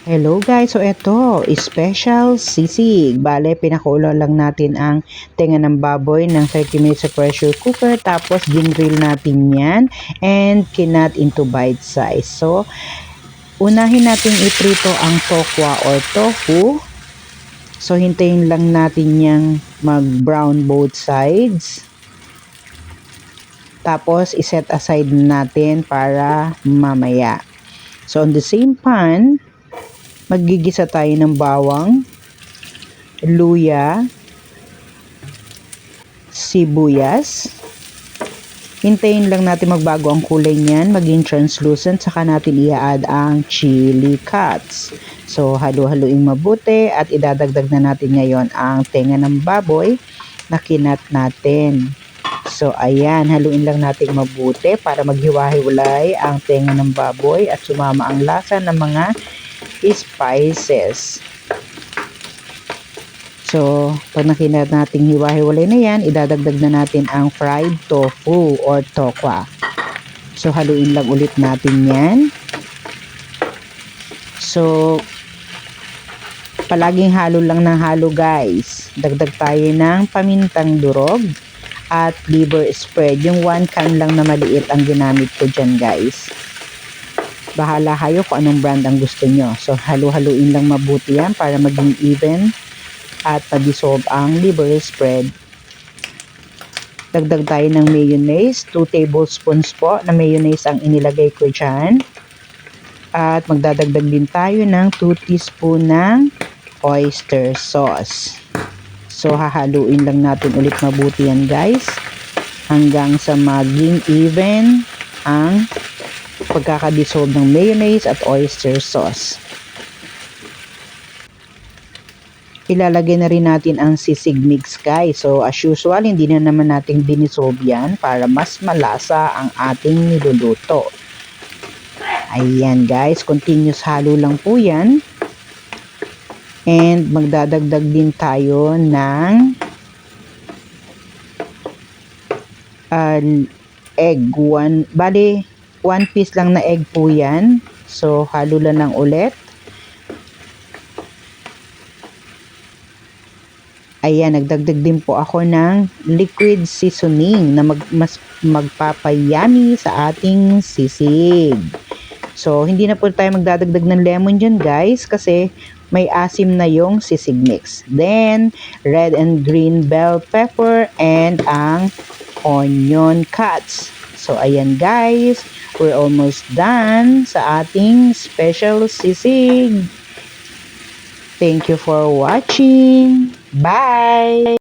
Hello guys, so ito, special sisig. Bale, pinakulo lang natin ang tenga ng baboy ng 30 minutes sa pressure cooker. Tapos, ginrill natin yan and kinat into bite size. So, unahin natin iprito ang tokwa or tofu. So, hintayin lang natin yang mag-brown both sides. Tapos, iset aside natin para mamaya. So, on the same pan, maggigisa tayo ng bawang, luya, sibuyas. Hintayin lang natin magbago ang kulay niyan, maging translucent, saka natin i-add ang chili cuts. So, halu-haluing mabuti at idadagdag na natin ngayon ang tenga ng baboy na kinat natin. So, ayan, haluin lang natin mabuti para maghiwa-hiwalay ang tenga ng baboy at sumama ang lasa ng mga spices. So, pag nakita natin hiwa-hiwalay na yan, idadagdag na natin ang fried tofu or tokwa. So, haluin lang ulit natin yan. So, palaging halo lang ng halo guys. Dagdag tayo ng pamintang durog at liver spread. Yung 1 can lang na maliit ang ginamit ko dyan guys. Bahala kayo kung anong brand ang gusto nyo. So, halu-haluin lang mabuti yan para maging even at ma-dissolve ang liver spread. Dagdag tayo ng mayonnaise. 2 tablespoons po na mayonnaise ang inilagay ko dyan. At magdadagdag din tayo ng 2 teaspoon ng oyster sauce. So, hahaluin lang natin ulit mabuti yan guys. Hanggang sa maging even ang pagkakadissolve ng mayonnaise at oyster sauce. Ilalagay na rin natin ang sisig mix guys. So as usual, hindi na naman natin dinisolve yan para mas malasa ang ating niluluto. Ayan guys, continuous halo lang po yan. And magdadagdag din tayo ng egg. Bali, 1 piece lang na egg po yan. So, halo lang ng ulit. Ayan, nagdagdag din po ako ng liquid seasoning na mas magpapayami sa ating sisig. So, hindi na po tayo magdadagdag ng lemon dyan guys kasi may asim na yung sisig mix. Then, red and green bell pepper and ang onion cuts. So, ayan guys, we're almost done sa ating special sisig. Thank you for watching. Bye!